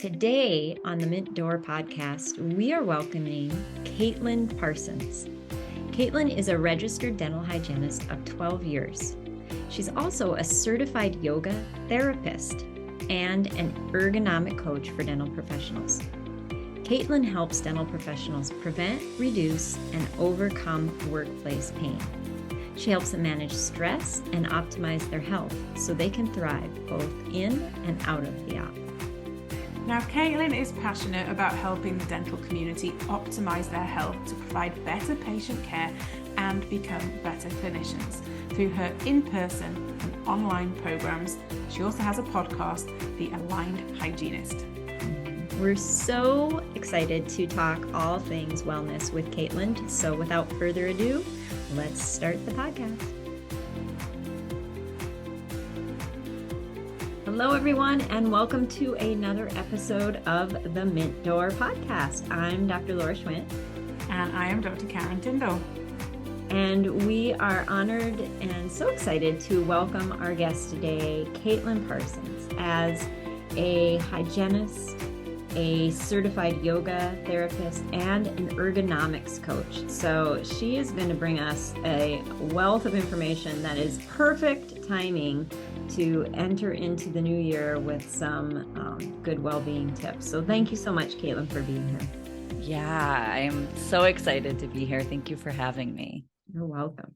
Today on the Mint Door podcast, we are welcoming Caitlin Parsons. Caitlin is a registered dental hygienist of 12 years. She's also a certified yoga therapist and an ergonomic coach for dental professionals. Caitlin helps dental professionals prevent, reduce, and overcome workplace pain. She helps them manage stress and optimize their health so they can thrive both in and out of the op. Now, Caitlin is passionate about helping the dental community optimize their health to provide better patient care and become better clinicians through her in-person and online programs. She also has a podcast, The Aligned Hygienist. We're so excited to talk all things wellness with Caitlin. So without further ado, let's start the podcast. Hello, everyone, and welcome to another episode of the Mint Door podcast. I'm Dr. Laura Schwint. And I am Dr. Karen Tyndall. And we are honored and so excited to welcome our guest today, Caitlin Parsons, as a hygienist, a certified yoga therapist, and an ergonomics coach. So she is going to bring us a wealth of information that is perfect timing to enter into the new year with some good well-being tips. So thank you so much, Caitlin, for being here. Yeah, I am so excited to be here. Thank you for having me. You're welcome.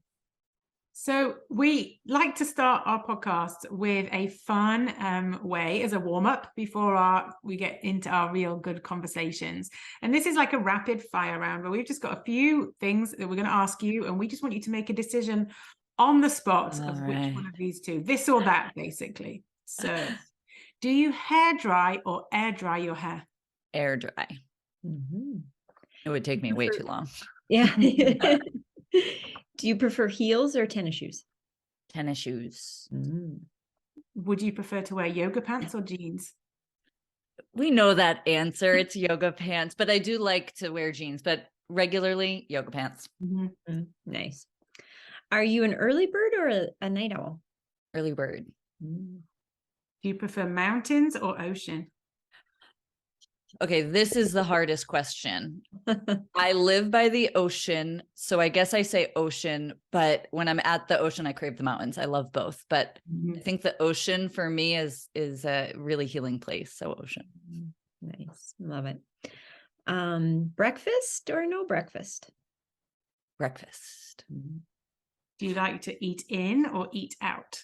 So we like to start our podcast with a fun way as a warm-up before we get into our real good conversations. And this is like a rapid fire round where we've just got a few things that we're going to ask you, and we just want you to make a decision on the spot of which one of these two, this or that, basically. So do you hair dry or air dry your hair? Air dry. Mm-hmm. It would take me way too long. Yeah. Do you prefer heels or tennis shoes? Tennis shoes. Mm. Would you prefer to wear yoga pants or jeans? We know that answer. It's yoga pants, but I do like to wear jeans, but regularly yoga pants. Mm-hmm. Nice. Are you an early bird or a night owl? Early bird. Do you prefer mountains or ocean? Okay, this is the hardest question. I live by the ocean, so I guess I say ocean, but when I'm at the ocean, I crave the mountains. I love both, but I think the ocean for me is a really healing place, so ocean. Nice. Love it. Breakfast or no breakfast? Breakfast. Do you like to eat in or eat out?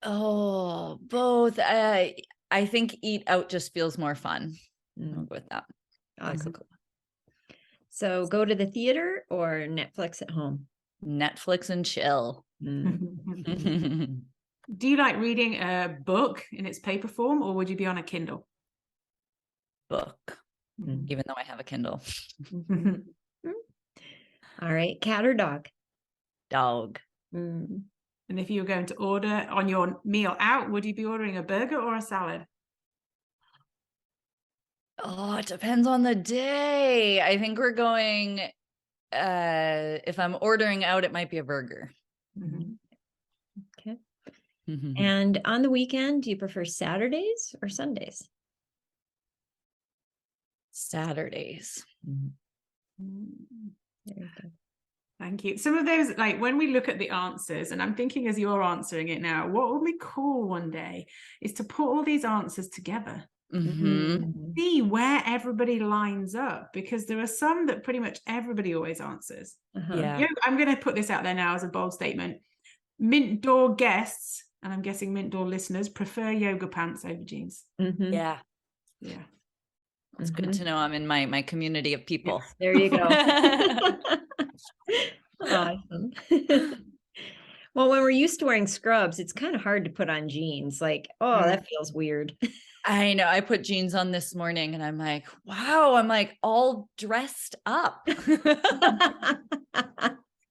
Oh, both. I think eat out just feels more fun. I'll go with that. Awesome. So go to the theater or Netflix at home? Netflix and chill. Do you like reading a book in its paper form, or would you be on a Kindle? Book, even though I have a Kindle. All right. Cat or dog? Dog. And if you were going to order on your meal out, would you be ordering a burger or a salad? Oh, it depends on the day. I think we're going, if I'm ordering out, it might be a burger. Okay. And on the weekend, do you prefer Saturdays or Sundays? Saturdays. Very good. Thank you. Some of those, like when we look at the answers, and I'm thinking as you're answering it now, what would be cool one day is to put all these answers together. See where everybody lines up, because there are some that pretty much everybody always answers. Yeah. You know, I'm going to put this out there now as a bold statement. Mint Door guests, and I'm guessing Mint Door listeners, prefer yoga pants over jeans. Yeah. It's good to know I'm in my community of people. Yes, there you go. Awesome. Well, when we're used to wearing scrubs, it's kind of hard to put on jeans. Like, oh, that feels weird. I know. I put jeans on this morning and I'm like, wow, I'm like all dressed up. I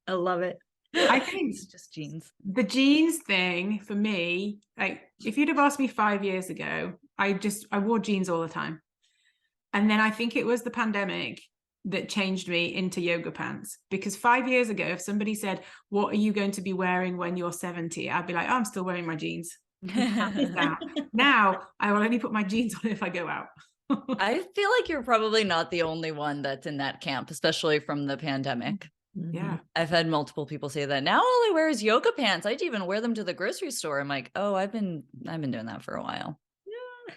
love it. I think it's just jeans. The jeans thing for me, like if you'd have asked me 5 years ago, I wore jeans all the time. And then I think it was the pandemic that changed me into yoga pants, because 5 years ago, if somebody said, what are you going to be wearing when you're 70? I'd be like, oh, I'm still wearing my jeans. Practice that. Now I will only put my jeans on if I go out. I feel like you're probably not the only one that's in that camp, especially from the pandemic. Yeah. I've had multiple people say that. Now all I wear is yoga pants. I'd even wear them to the grocery store. I'm like, oh, I've been doing that for a while. Yeah,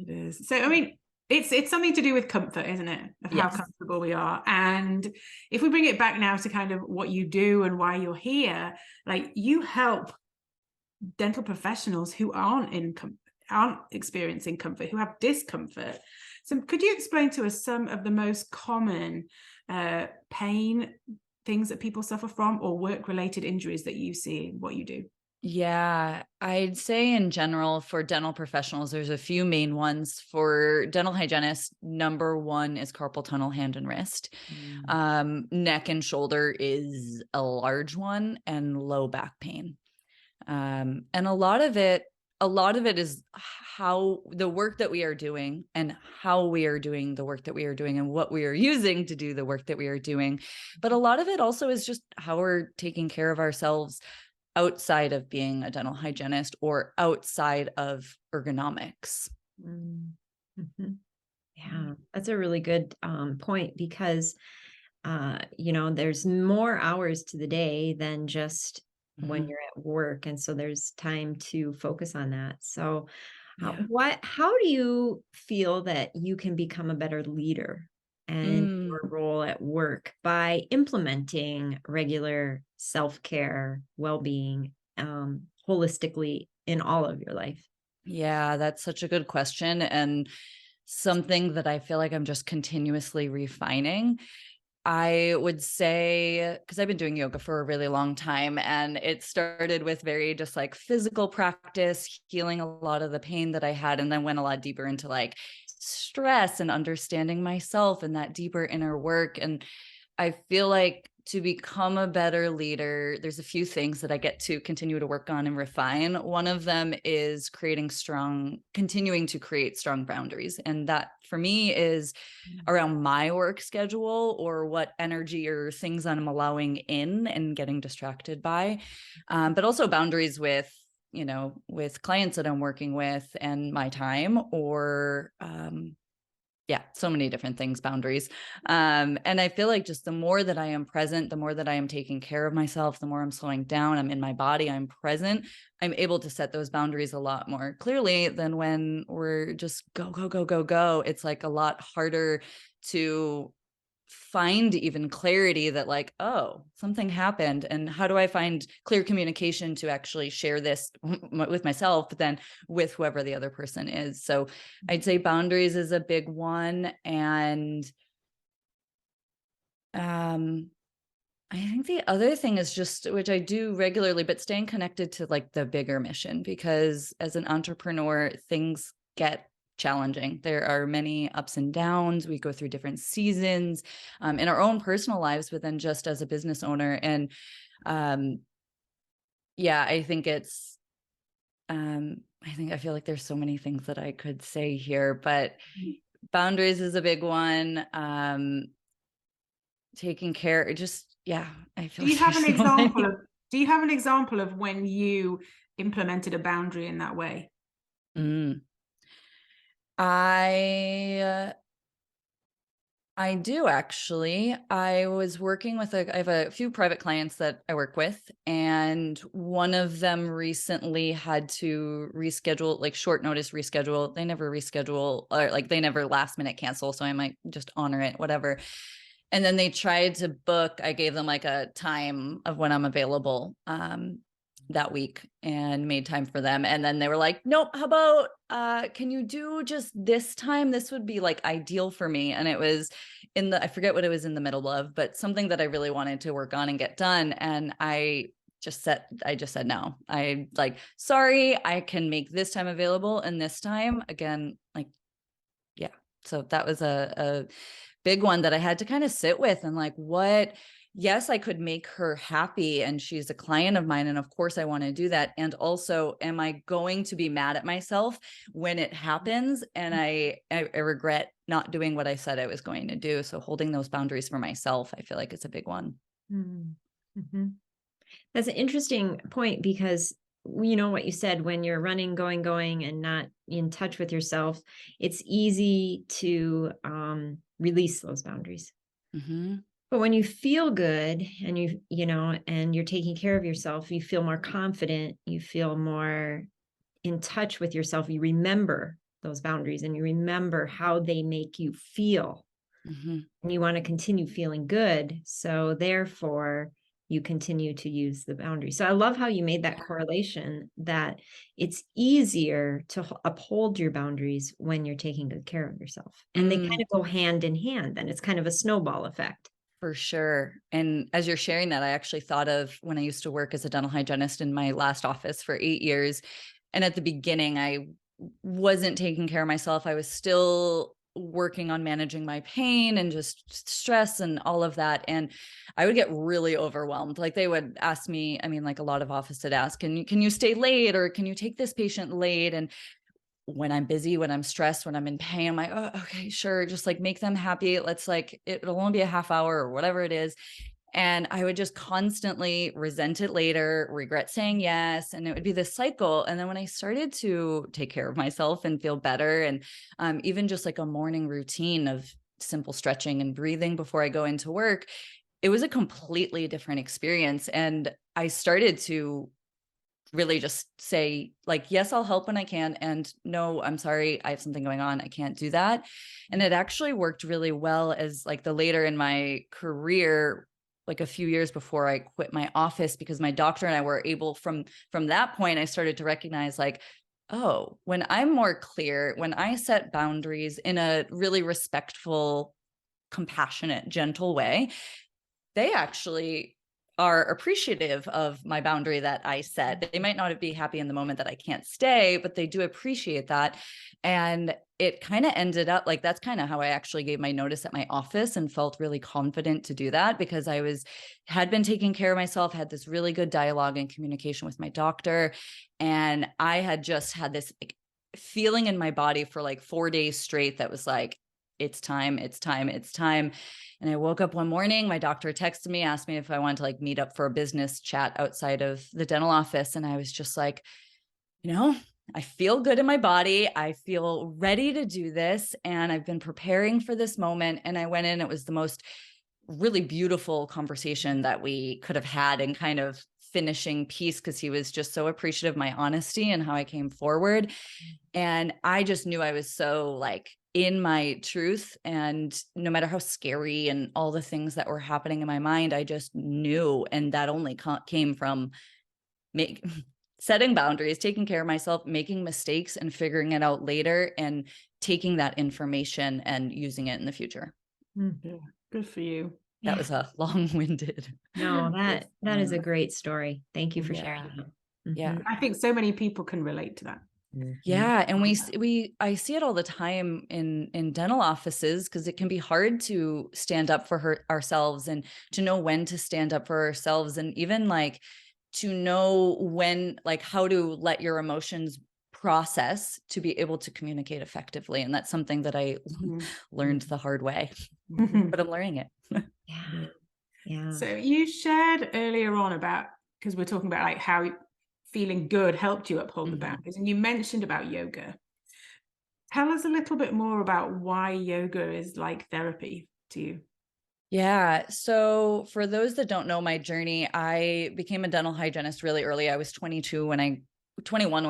it is. So I mean, it's something to do with comfort, isn't it? Of how comfortable we are. And if we bring it back now to kind of what you do and why you're here, like you help dental professionals who aren't experiencing comfort, who have discomfort. So could you explain to us some of the most common pain things that people suffer from, or work-related injuries that you see in what you do? Yeah, I'd say in general for dental professionals, there's a few main ones. For dental hygienists, number one is carpal tunnel, hand and wrist. Neck and shoulder is a large one, and low back pain. And a lot of it is how the work that we are doing and how we are doing the work that we are doing and what we are using to do the work that we are doing. But a lot of it also is just how we're taking care of ourselves outside of being a dental hygienist or outside of ergonomics. Yeah, that's a really good point, because there's more hours to the day than just when you're at work, and so there's time to focus on that. So how do you feel that you can become a better leader and your role at work by implementing regular self-care, well-being, holistically in all of your life? Yeah, that's such a good question, and something that I feel like I'm just continuously refining. I would say, because I've been doing yoga for a really long time, and it started with very just like physical practice, healing a lot of the pain that I had, and then went a lot deeper into like stress and understanding myself and that deeper inner work. And I feel like to become a better leader, there's a few things that I get to continue to work on and refine. One of them is continuing to create strong boundaries. And that for me is around my work schedule, or what energy or things I'm allowing in and getting distracted by. But also boundaries with clients that I'm working with and my time, or so many different things, boundaries. And I feel like just the more that I am present, the more that I am taking care of myself, the more I'm slowing down, I'm in my body, I'm present, I'm able to set those boundaries a lot more clearly than when we're just go, go, go, go, go. It's like a lot harder to find even clarity that like, oh, something happened. And how do I find clear communication to actually share this with myself, but then with whoever the other person is. So I'd say boundaries is a big one. And I think the other thing is just, which I do regularly, but staying connected to like the bigger mission, because as an entrepreneur, things get challenging. There are many ups and downs. We go through different seasons in our own personal lives, but then just as a business owner. And I think it's, I feel like there's so many things that I could say here, but boundaries is a big one. Taking care, I feel. Do you have an example of when you implemented a boundary in that way? I do actually. I was working with I have a few private clients that I work with, and one of them recently had to reschedule, like short notice reschedule. They never reschedule, or like they never last minute cancel. So I might just honor it, whatever. And then they tried to book, I gave them like a time of when I'm available that week, and made time for them. And then they were like, nope, how about, can you do just this time? This would be like ideal for me. And it was I forget what it was in the middle of, but something that I really wanted to work on and get done. And I just said no. I like, sorry, I can make this time available. And this time again, like, yeah. So that was a big one that I had to kind of sit with, and like, yes, I could make her happy, and she's a client of mine, and of course I want to do that. And also, am I going to be mad at myself when it happens and I regret not doing what I said I was going to do? So holding those boundaries for myself, I feel like it's a big one. Mm-hmm. That's an interesting point, because you know, what you said, when you're running, going, and not in touch with yourself, it's easy to release those boundaries. Mm-hmm. But when you feel good and you know, and you're taking care of yourself, you feel more confident, you feel more in touch with yourself. You remember those boundaries and you remember how they make you feel. Mm-hmm. And you want to continue feeling good. So therefore, you continue to use the boundary. So I love how you made that correlation, that it's easier to uphold your boundaries when you're taking good care of yourself. And they kind of go hand in hand. Then it's kind of a snowball effect. For sure. And as you're sharing that, I actually thought of when I used to work as a dental hygienist in my last office for 8 years. And at the beginning, I wasn't taking care of myself. I was still working on managing my pain and just stress and all of that. And I would get really overwhelmed. Like they would ask me, I mean, like a lot of office would ask, can you stay late, or can you take this patient late? And when I'm busy, when I'm stressed, when I'm in pain, I'm like, oh, okay, sure. Just like make them happy. Let's like, it'll only be a half hour or whatever it is. And I would just constantly resent it later, regret saying yes. And it would be this cycle. And then when I started to take care of myself and feel better, and even just like a morning routine of simple stretching and breathing before I go into work, it was a completely different experience. And I started to really just say like, yes, I'll help when I can. And no, I'm sorry, I have something going on, I can't do that. And it actually worked really well as like the later in my career, like a few years before I quit my office, because my doctor and I were able from that point, I started to recognize like, oh, when I'm more clear, when I set boundaries in a really respectful, compassionate, gentle way, they actually are appreciative of my boundary that I set. They might not be happy in the moment that I can't stay, but they do appreciate that. And it kind of ended up like, that's kind of how I actually gave my notice at my office and felt really confident to do that, because I had been taking care of myself, had this really good dialogue and communication with my doctor. And I had just had this like feeling in my body for like 4 days straight that was like, it's time, it's time, it's time. And I woke up one morning, my doctor texted me, asked me if I wanted to like meet up for a business chat outside of the dental office. And I was just like, you know, I feel good in my body. I feel ready to do this. And I've been preparing for this moment. And I went in, it was the most really beautiful conversation that we could have had, and kind of finishing piece, because he was just so appreciative of my honesty and how I came forward. And I just knew I was so like in my truth, and no matter how scary and all the things that were happening in my mind, I just knew. And that only came from setting boundaries, taking care of myself, making mistakes and figuring it out later, and taking that information and using it in the future. Yeah, good for you. That was a long-winded. No, that is a great story. Thank you for sharing that. Yeah. I think so many people can relate to that. Yeah. And I see it all the time in dental offices, because it can be hard to stand up for ourselves, and to know when to stand up for ourselves, and even like to know when, like how to let your emotions process to be able to communicate effectively. And that's something that I learned the hard way, but I'm learning it. Yeah. Yeah. So you shared earlier on about, because we're talking about like how feeling good helped you uphold the boundaries, and you mentioned about yoga. Tell us a little bit more about why yoga is like therapy to you. Yeah. So for those that don't know my journey, I became a dental hygienist really early. I was 21 when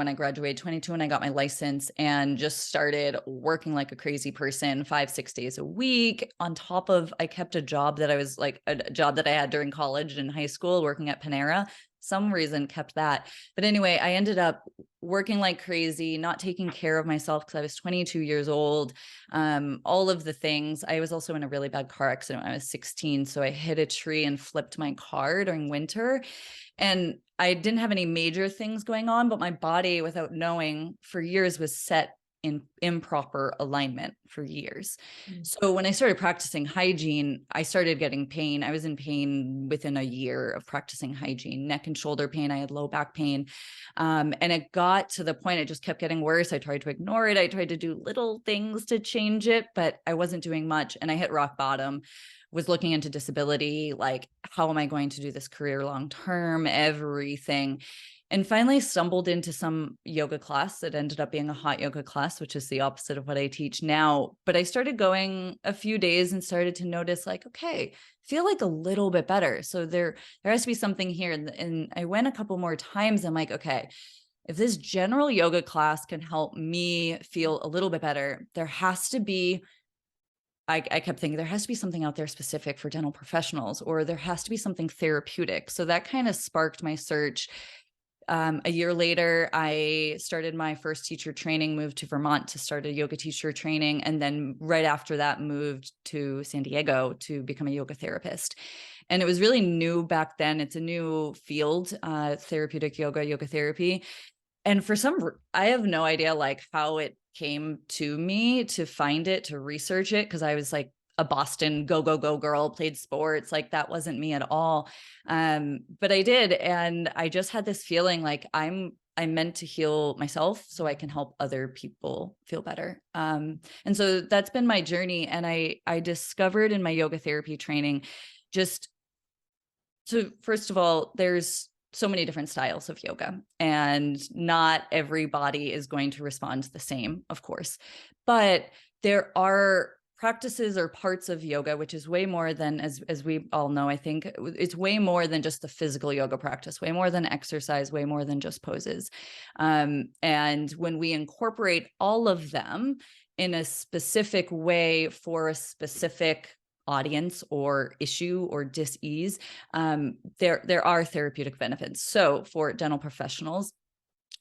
I graduated, 22 when I got my license, and just started working like a crazy person, 5-6 days a week. On top of, I kept a job that I was like a job that I had during college and high school, working at Panera. Some reason kept that. But anyway, I ended up working like crazy, not taking care of myself because I was 22 years old. All of the things. I was also in a really bad car accident when I was 16. So I hit a tree and flipped my car during winter. And I didn't have any major things going on, but my body, without knowing, for years was set in improper alignment for years. So when I started practicing hygiene, I started getting pain. I was in pain within a year of practicing hygiene, neck and shoulder pain. I had low back pain. And it got to the point, it just kept getting worse. I tried to ignore it. I tried to do little things to change it, but I wasn't doing much. And I hit rock bottom was looking into disability, like, how am I going to do this career long-term, everything. And finally stumbled into some yoga class that ended up being a hot yoga class, which is the opposite of what I teach now. But I started going a few days and started to notice, like, okay, feel like a little bit better. So there has to be something here. And I went a couple more times. I'm like, okay, if this general yoga class can help me feel a little bit better, there has to be, I kept thinking there has to be something out there specific for dental professionals, or there has to be something therapeutic. So that kind of sparked my search. A year later, I started my first teacher training, moved to Vermont to start a yoga teacher training. And then right after that, moved to San Diego to become a yoga therapist. And it was really new back then. It's a new field, therapeutic yoga, yoga therapy. And for I have no idea like how it came to me to find it, to research it, because I was like a Boston go girl, played sports, like that wasn't me at all. But I did. And I just had this feeling like I'm meant to heal myself so I can help other people feel better. And so that's been my journey. And I discovered in my yoga therapy training, just so first of all, there's so many different styles of yoga, and not everybody is going to respond the same, of course. But there are practices or parts of yoga, which is way more than, as we all know, I think it's way more than just the physical yoga practice, way more than exercise, way more than just poses. And when we incorporate all of them in a specific way for a specific audience or issue or dis-ease, there are therapeutic benefits. So for dental professionals,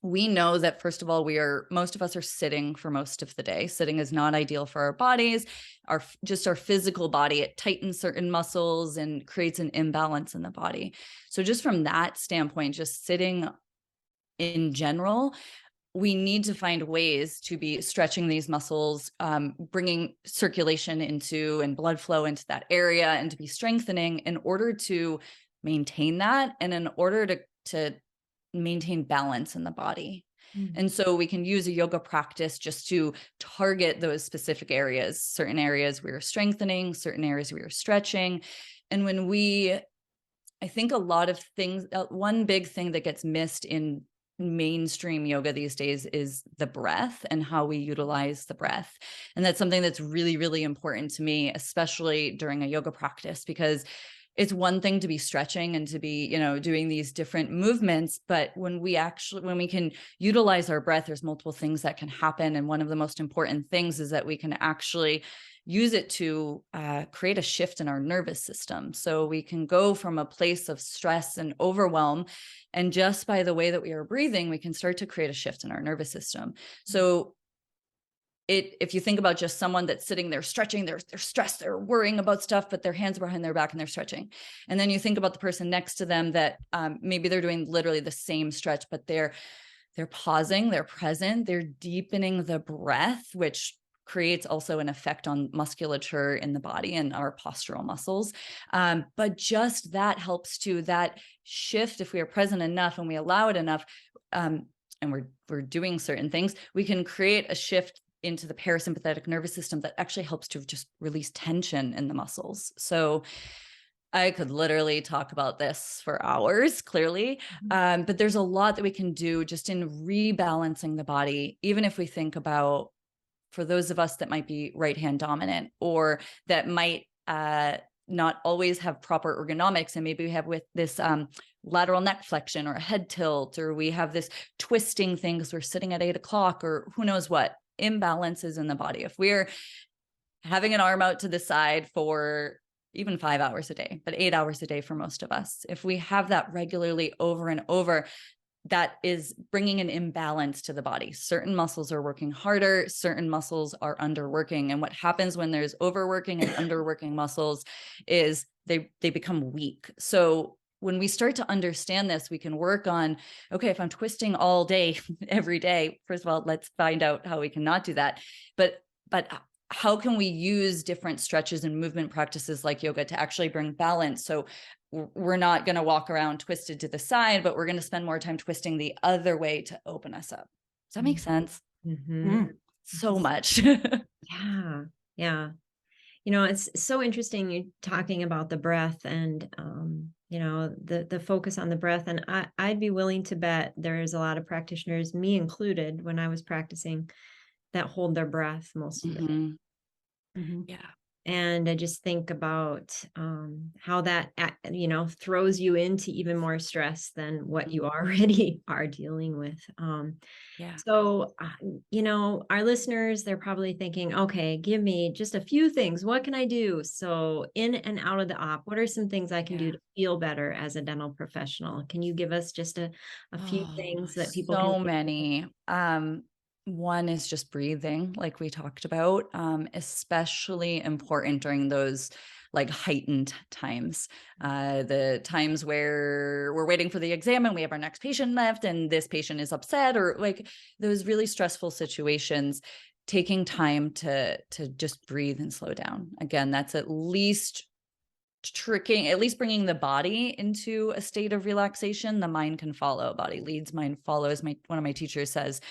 we know that, first of all, most of us are sitting for most of the day. Sitting is not ideal for our bodies, our physical body. It tightens certain muscles and creates an imbalance in the body. So just from that standpoint, just sitting in general, we need to find ways to be stretching these muscles, bringing circulation into and blood flow into that area, and to be strengthening in order to maintain that, and in order to maintain balance in the body. Mm-hmm. And so we can use a yoga practice just to target those specific areas, certain areas we are strengthening, certain areas we are stretching. And I think a lot of things, one big thing that gets missed in mainstream yoga these days is the breath and how we utilize the breath. And that's something that's really, really important to me, especially during a yoga practice, because it's one thing to be stretching and to be, doing these different movements, but when we can utilize our breath, there's multiple things that can happen. And one of the most important things is that we can actually use it to create a shift in our nervous system. So we can go from a place of stress and overwhelm, and just by the way that we are breathing, we can start to create a shift in our nervous system. So if you think about just someone that's sitting there stretching, they're stressed, they're worrying about stuff, but their hands are behind their back and they're stretching. And then you think about the person next to them that maybe they're doing literally the same stretch, but they're pausing, they're present, they're deepening the breath, which creates also an effect on musculature in the body and our postural muscles. But just that helps to that shift. If we are present enough and we allow it enough, and we're doing certain things, we can create a shift into the parasympathetic nervous system that actually helps to just release tension in the muscles. So I could literally talk about this for hours, clearly. But there's a lot that we can do just in rebalancing the body, even if we think about, for those of us that might be right hand dominant, or that might not always have proper ergonomics, and maybe we have with this lateral neck flexion or a head tilt, or we have this twisting thing because we're sitting at 8 o'clock, or who knows what imbalances in the body. If we're having an arm out to the side for even 5 hours a day, but 8 hours a day for most of us, if we have that regularly over and over, that is bringing an imbalance to the body. Certain muscles are working harder, certain muscles are underworking. And what happens when there's overworking and underworking muscles is they become weak. So when we start to understand this, we can work on, okay, if I'm twisting all day, every day, first of all, let's find out how we can not do that. But how can we use different stretches and movement practices like yoga to actually bring balance? So we're not going to walk around twisted to the side, but we're going to spend more time twisting the other way to open us up. Does that make sense? Mm-hmm. So much. Yeah. It's so interesting you talking about the breath and, the focus on the breath. And I'd be willing to bet there's a lot of practitioners, me included, when I was practicing, that hold their breath most of the day. Mm-hmm. Yeah. And I just think about how that, throws you into even more stress than what you already are dealing with. Yeah. So, our listeners, they're probably thinking, okay, give me just a few things. What can I do? So in and out of the op, what are some things I can do to feel better as a dental professional? Can you give us just a few things that people can? So many. One is just breathing, like we talked about, especially important during those like heightened times, the times where we're waiting for the exam and we have our next patient left and this patient is upset, or like those really stressful situations. Taking time to just breathe and slow down. Again, that's at least bringing the body into a state of relaxation. The mind can follow, body leads, mind follows. One of my teachers says.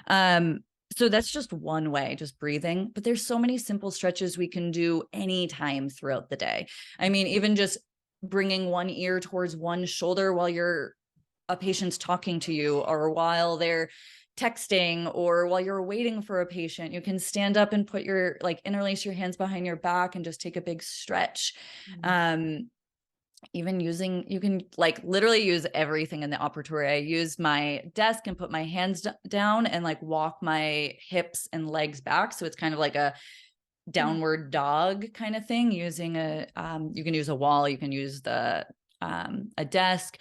So that's just one way, just breathing. But there's so many simple stretches we can do anytime throughout the day. I mean, even just bringing one ear towards one shoulder while a patient's talking to you, or while they're texting, or while you're waiting for a patient, you can stand up and interlace your hands behind your back and just take a big stretch. You can literally use everything in the operatory. I use my desk and put my hands down and walk my hips and legs back. So it's kind of like a downward dog kind of thing, using you can use a wall, you can use a desk.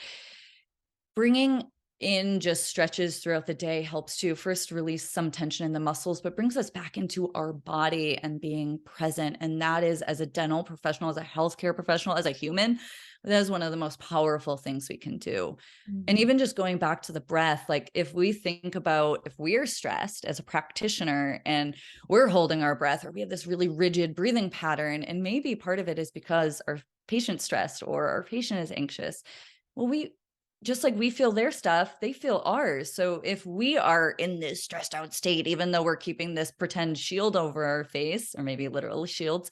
Bringing in just stretches throughout the day helps to first release some tension in the muscles, but brings us back into our body and being present. And that is, as a dental professional, as a healthcare professional, as a human, that is one of the most powerful things we can do. And even just going back to the breath, if we think about, if we're stressed as a practitioner and we're holding our breath, or we have this really rigid breathing pattern, and maybe part of it is because our patient's stressed or our patient is anxious. Well, just like we feel their stuff, they feel ours. So if we are in this stressed out state, even though we're keeping this pretend shield over our face, or maybe literal shields,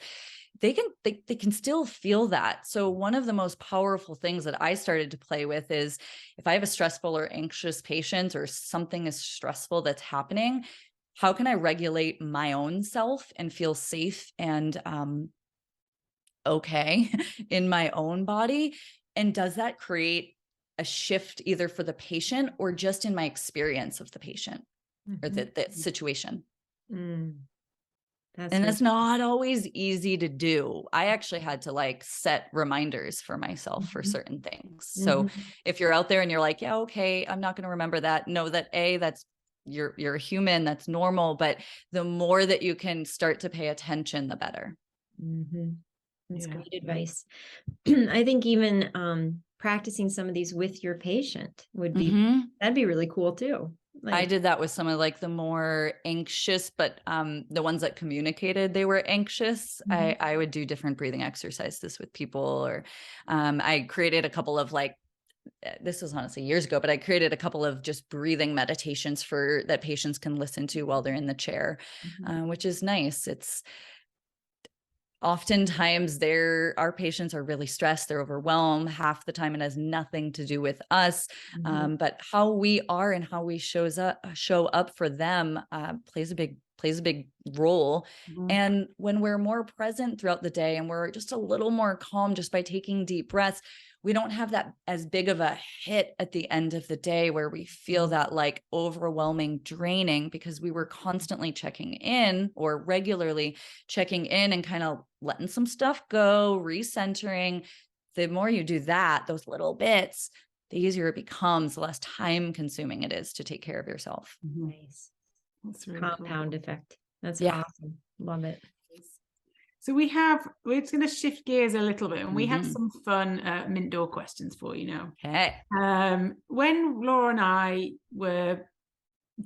they can still feel that. So one of the most powerful things that I started to play with is, if I have a stressful or anxious patient, or something is stressful that's happening, how can I regulate my own self and feel safe and okay in my own body? And does that create a shift either for the patient or just in my experience of the patient or the situation? That's not always easy to do. I actually had to set reminders for myself for certain things. So if you're out there and you're like, yeah, okay, I'm not going to remember that. Know that that's you're a human, that's normal. But the more that you can start to pay attention, the better. That's great advice. I think even practicing some of these with your patient would be, that'd be really cool too. I did that with some of the more anxious, but the ones that communicated they were anxious. I would do different breathing exercises with people, or I created a couple of this was honestly years ago, but I created a couple of just breathing meditations that patients can listen to while they're in the chair, which is nice. It's oftentimes our patients are really stressed, they're overwhelmed. Half the time it has nothing to do with us, but how we are and how we show up for them plays a big role. And when we're more present throughout the day and we're just a little more calm just by taking deep breaths, we don't have that as big of a hit at the end of the day where we feel that overwhelming draining, because we were constantly checking in, or regularly checking in and kind of letting some stuff go, recentering. The more you do that, those little bits, the easier it becomes, the less time consuming it is to take care of yourself. Nice. That's really compound cool. effect. That's awesome. Love it. So we're just going to shift gears a little bit, and we have some fun mint door questions for you now. Okay. When Laura and I were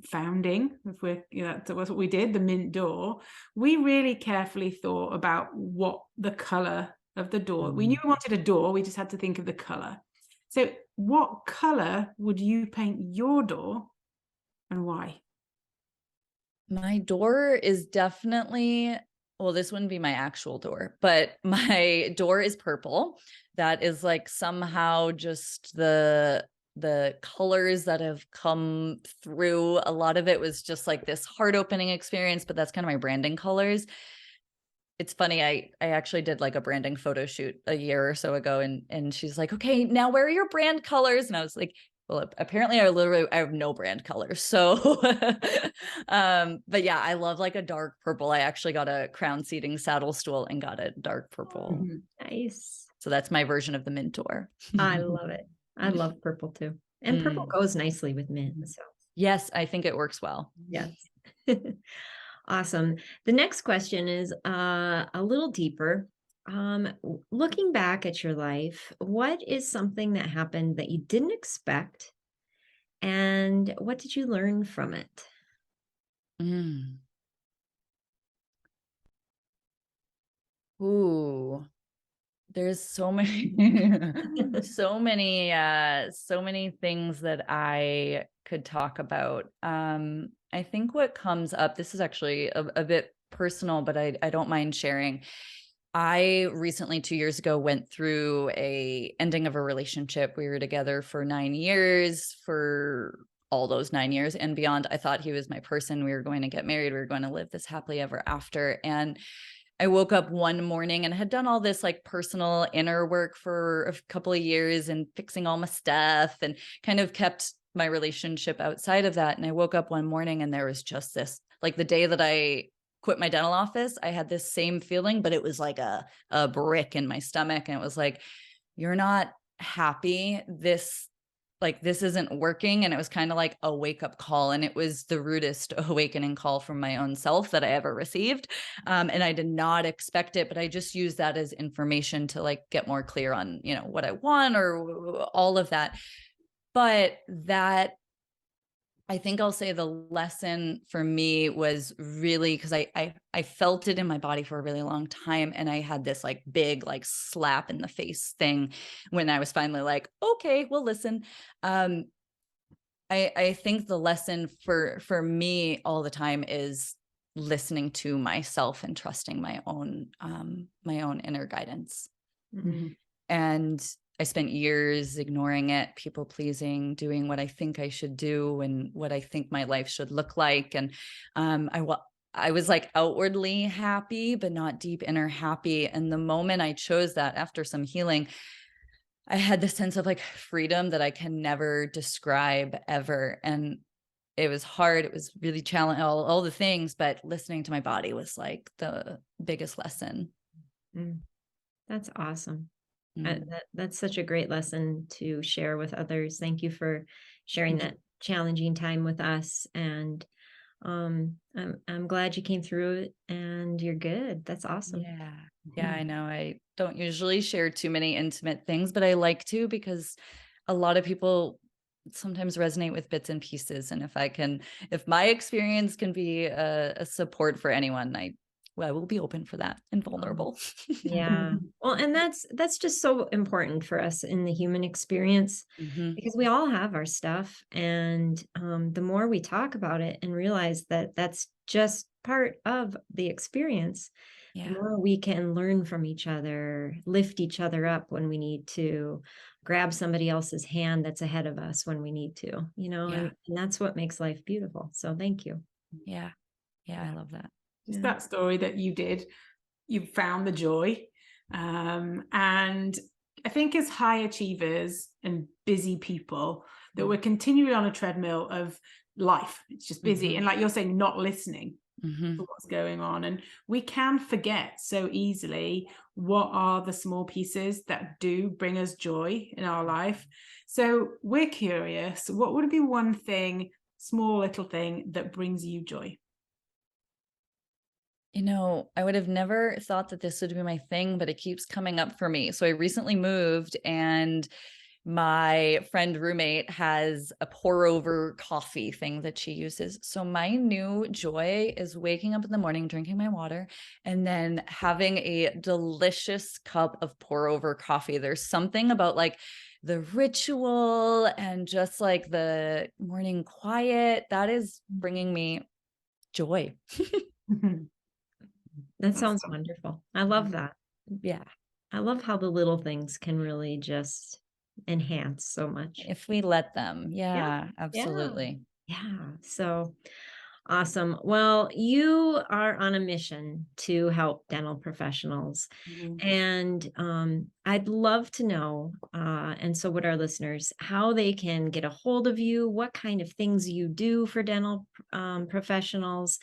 founding, that's what we did, the mint door, we really carefully thought about what the color of the door. We knew we wanted a door, we just had to think of the color. So what color would you paint your door, and why? My door is definitely well, this wouldn't be my actual door, but my door is purple. That is like somehow just the colors that have come through. A lot of it was just like this heart opening experience, but that's kind of my branding colors. It's funny. I actually did like a branding photo shoot a year or so ago, and she's like, okay, now where are your brand colors? And I was like, well, apparently I have no brand colors. So, but yeah, I love like a dark purple. I actually got a crown seating saddle stool and got a dark purple. Nice. So that's my version of the mint door. I love it. I love purple too. And purple goes nicely with mint. So yes, I think it works well. yes. Awesome. The next question is a little deeper. Looking back at your life, what is something that happened that you didn't expect? And what did you learn from it? Ooh, there's so many, so many things that I could talk about. I think what comes up, this is actually a bit personal, but I don't mind sharing. I recently, 2 years ago, went through a ending of a relationship. We were together for 9 years. For all those 9 years and beyond, I thought he was my person. We were going to get married. We were going to live this happily ever after. And I woke up one morning and had done all this like personal inner work for a couple of years and fixing all my stuff and kind of kept my relationship outside of that. And I woke up one morning and there was just this, like the day that I quit my dental office, I had this same feeling, but it was like a brick in my stomach. And it was like, you're not happy. This isn't working. And it was kind of like a wake up call. And it was the rudest awakening call from my own self that I ever received. And I did not expect it, but I just used that as information to like get more clear on, what I want or all of that. But that, I think I'll say the lesson for me was really because I felt it in my body for a really long time. And I had this like big, like slap in the face thing when I was finally like, okay, well, listen. I think the lesson for me all the time is listening to myself and trusting my own inner guidance. Mm-hmm. And I spent years ignoring it, people pleasing, doing what I think I should do and what I think my life should look like. And I was like outwardly happy, but not deep inner happy. And the moment I chose that after some healing, I had this sense of like freedom that I can never describe ever. And it was hard. It was really challenging, all the things, but listening to my body was like the biggest lesson. That's awesome. That's such a great lesson to share with others. Thank you for sharing that challenging time with us. And I'm glad you came through it and you're good. That's awesome. Yeah, I know. I don't usually share too many intimate things, but I like to because a lot of people sometimes resonate with bits and pieces. And if my experience can be a support for anyone, I will be open for that and vulnerable. Yeah. Well, and that's just so important for us in the human experience because we all have our stuff. And the more we talk about it and realize that that's just part of the experience, the more we can learn from each other, lift each other up when we need to, grab somebody else's hand that's ahead of us when we need to, and that's what makes life beautiful. So thank you. Yeah. I love that. Just that story that you found the joy. And I think as high achievers and busy people that we're continually on a treadmill of life. It's just busy. And like you're saying, not listening to what's going on. And we can forget so easily what are the small pieces that do bring us joy in our life. So we're curious, what would be one thing, small little thing that brings you joy? I would have never thought that this would be my thing, but it keeps coming up for me. So I recently moved and my friend roommate has a pour over coffee thing that she uses. So my new joy is waking up in the morning, drinking my water, and then having a delicious cup of pour over coffee. There's something about like the ritual and just like the morning quiet that is bringing me joy. That sounds wonderful. I love that. Yeah. I love how the little things can really just enhance so much. If we let them. Yeah. Yeah, Yeah. absolutely. Yeah. So awesome. Well, you are on a mission to help dental professionals. Mhm. And I'd love to know, and so would our listeners, how they can get a hold of you, what kind of things you do for dental professionals.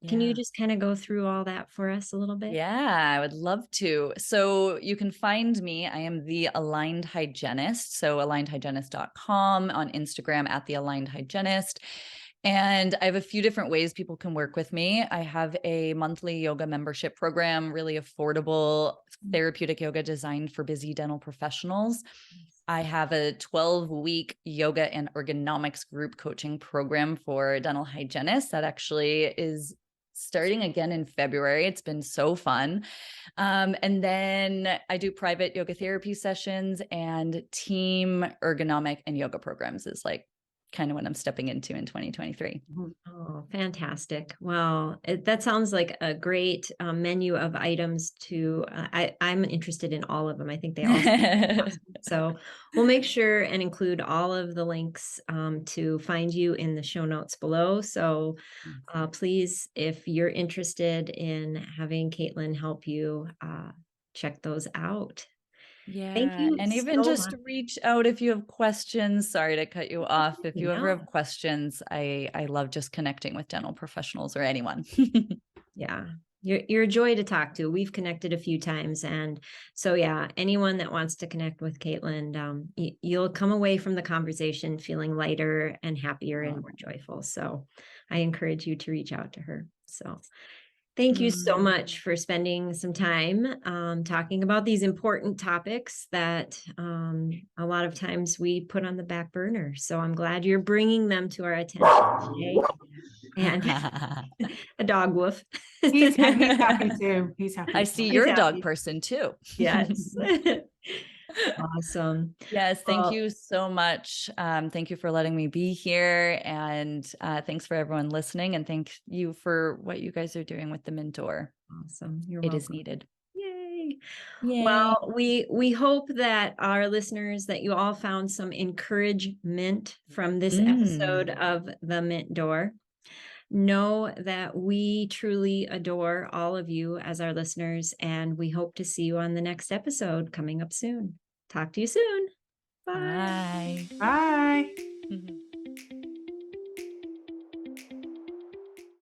Can you Yeah. just kind of go through all that for us a little bit? Yeah, I would love to. So you can find me. I am the Aligned Hygienist. So alignedhygienist.com, on Instagram at the Aligned Hygienist. And I have a few different ways people can work with me. I have a monthly yoga membership program, really affordable therapeutic yoga designed for busy dental professionals. I have a 12-week yoga and ergonomics group coaching program for dental hygienists that actually is starting again in February. It's been so fun. And then I do private yoga therapy sessions, and team ergonomic and yoga programs is like kind of what I'm stepping into in 2023. Oh, fantastic. Well, that sounds like a great menu of items to, I'm interested in all of them. I think they all sound awesome. So we'll make sure and include all of the links to find you in the show notes below. So please, if you're interested in having Caitlin help you, check those out. Thank Yeah. you And even so just much. reach out if you have questions. Sorry to cut you off. If you ever Yeah. have questions, I love just connecting with dental professionals or anyone. Yeah. You're a joy to talk to. We've connected a few times. And so, yeah, anyone that wants to connect with Caitlin, you'll come away from the conversation feeling lighter and happier and more joyful. So I encourage you to reach out to her. So thank you so much for spending some time talking about these important topics that a lot of times we put on the back burner. So I'm glad you're bringing them to our attention today. And a dog woof. He's happy too. He's happy. I see He's you're a dog happy. person too. Yes. Awesome. Yes, thank Well, you so much. Thank you for letting me be here. And thanks for everyone listening. And thank you for what you guys are doing with the mentor. awesome. You're It is welcome. needed. Yay. Yay. Well, we hope that our listeners, that you all found some encouragement from this episode of The Mint Door. Know that we truly adore all of you as our listeners, and we hope to see you on the next episode coming up soon. Talk to you soon. Bye. Bye. Bye.